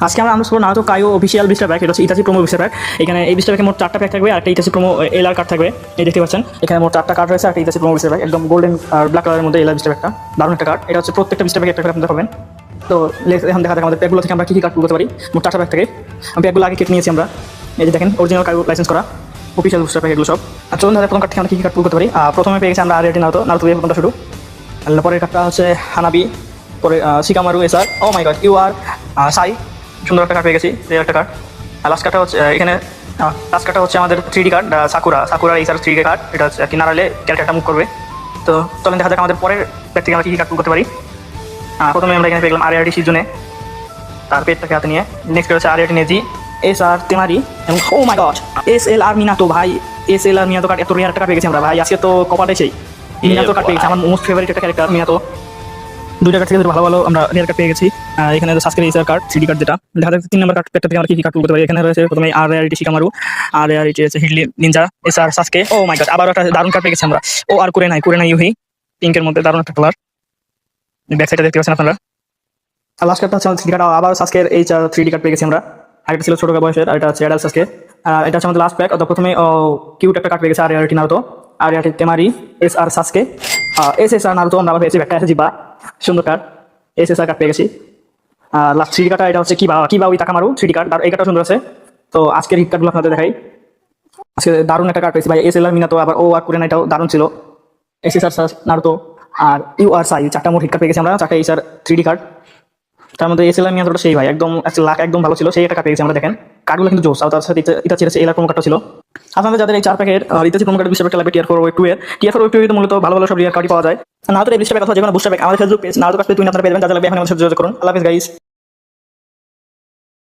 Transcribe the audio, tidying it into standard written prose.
আজকে আমরা আনন্দ নাতো কায়ো অফিসিয়াল বিস্টার প্যাক, এটা হচ্ছে ইতাচি প্রোমো বিস্টার প্যাক। এখানে এই বিস্টার প্যাকে মোট 4টা প্যাক থাকবে আর একটা ইতাচি প্রোমো এলআর কার্ড থাকবে। এই দেখতে পাচ্ছেন এখানে মোট 4টা কার্ড রয়েছে আর একটা ইতাচি প্রোমো বিস্টার প্যাক, একদম গোল্ডেন আর ব্ল্যাক কালারের মধ্যে এলআর বিস্টার প্যাকটা দারুণ একটা কার্ড। এটা হচ্ছে প্রত্যেকটা বিস্টার প্যাকে একটা করে আপনারা পাবেন। তো এখন দেখা যাক আমাদের প্যাকগুলো থেকে আমরা কী কী কার্ড করতে পারি। মোট 4টা প্যাক থেকে আমি প্যাকগুলো আগে কেটে নিয়েছি আমরা। এই যে দেখেন অরিজিনাল কার্ড লাইসেন্স করা অফিসিয়াল বিস্টার প্যাক এগুলো সব। আর চলুন তাহলে প্রথম কার্ড থেকে আমরা কী কী কার্ড করতে পারি। প্রথমে পেয়ে গেছি আমরা আরিয়াটি নারুতো দিয়ে প্রথমটা শুরু। পরের কার্ডটা হচ্ছে হানাবি, পরে শিকামারু এসার, ও মাই গড ইউ আর সাই, সুন্দর একটা কার্ড পেয়ে গেছি, রেয়ার একটা কার্ড। আর লাস্ট কার্ডটা হচ্ছে এখানে লাস্ট কার্ডটা হচ্ছে আমাদের 3D কার্ড সাকুরা এসার 3D কার্ড। এটা হচ্ছে কি নাড়ালে ক্যারেক্টারটা মুভ করবে। তো চলেন দেখা যাক আমাদের পরের প্যাক থেকে আমরা কী কী কার্ড করতে পারি। প্রথমে আমরা এখানে পেলাম আরিয়াটি সিজনে, তার পেটটাকে হাতে নিয়ে। নেক্সট হচ্ছে আরিয়াটি নেজি, এসআর তেমারি এবং ও মাই গড SLR মিনাতো। ভাই SLR মিনাতো কার্ড এত রেয়ার একটা কার্ড পেয়ে গেছি আমরা ভাই, আজকে তো কপালটাই সেই মিনাতো কার্ড পেয়ে গেছি, আমার মোস্ট ফেভারিট একটা ক্যারেক্টার মিনাতো। দুইটা কার্ড থেকে ভালো ভালো আমরা রেয়ার কার্ড পেয়ে গেছি। এখানে সাসকের এসার কার্ড 3D কার্ড, যেটা দেখা যাচ্ছে 3 নম্বর কার্ড পেটটা থেকে আমরা কী কী কার্ড করতে পারি। এখানে রয়েছে প্রথমে আর রেয়ারিটি শিকামারু, আর রেয়ারিটি হচ্ছে হিডলি নিনজা এসআর সাসকে। ও মাই গড আবার একটা দারুণ কার্ড পেয়ে গেছি আমরা। ও আর কুরেনাই ইউহি, পিঙ্কের মধ্যে দারুণ একটা কালার, ব্যাক সাইডে দেখতে পাচ্ছেন আপনারা। আর লাস্ট কার্ডটা হচ্ছে 3D কার্ড, আবার সাসকের এই 3D কার্ড পেয়ে গেছি আমরা। আরেকটা ছিল ছোট বয়সের, আর এটা হচ্ছে অ্যাডাল্ট সাসকে। এটা হচ্ছে আমাদের লাস্ট প্যাক। প্রথমে কিউট একটা কার্ড পেয়ে গেছে আর রেয়ারিটি নারুতো, আর রেয়ারিটি তেমারি, SR সাসকে, SSR নারুতো আমরা আবার পেয়েছি একটা জিবা, সুন্দর কার্ড। SSR কার্ড পেয়ে গেছি। আর লাস্ট 3D কার্ডটা এটা হচ্ছে কিবা ওই তাকামারু 3D কার্ড, আর এই কার্ডটা সুন্দর আছে। তো আজকের হিট কার্ডগুলো আপনাদের দেখাই। আজকে দারুণ একটা কার্ড পেয়েছি ভাই, SLR মিনাতো, আবার ও আর কুরেনা এটাও দারুণ ছিল। SSR নারুতো আর UR সাই, 4টা মোট হিট কার্ড পেয়ে গেছি আমরা, 4টা SR 3D কার্ড। তার মধ্যে SLR মিয়ানটা সেই ভাই একদম লাখ একদম ভালো ছিল, সেই একটা কার্ড পেয়েছি আমরা। দেখেন কার্ডগুলো কিন্তু জোস, আর তার সাথে এটা ছিল এলআর প্রোমো কার্ডটা ছিল। আপনাদের যাদের এই 4 প্যাকের ইতাচি প্রোমো কার্ড বিস্টার প্যাক লাগবে টিয়ার 4 ওয়েব 2 এর, টিয়ার 4 ওয়েব 2 এর মূলত ভালো ভালো সব রিয়ার কার্ডই পাওয়া যায়। না তো এই বিস্টার প্যাক অথবা যে কোনো বুস্টার প্যাক আমাদের ফেসবুক পেজ নারুতো কার্ড তুমি আপনারা পেয়ে যাবেন। যাদের লাগবে এখন আমাদের সাথে যোগাযোগ করুন। আল্লাহ হাফেজ গাইস।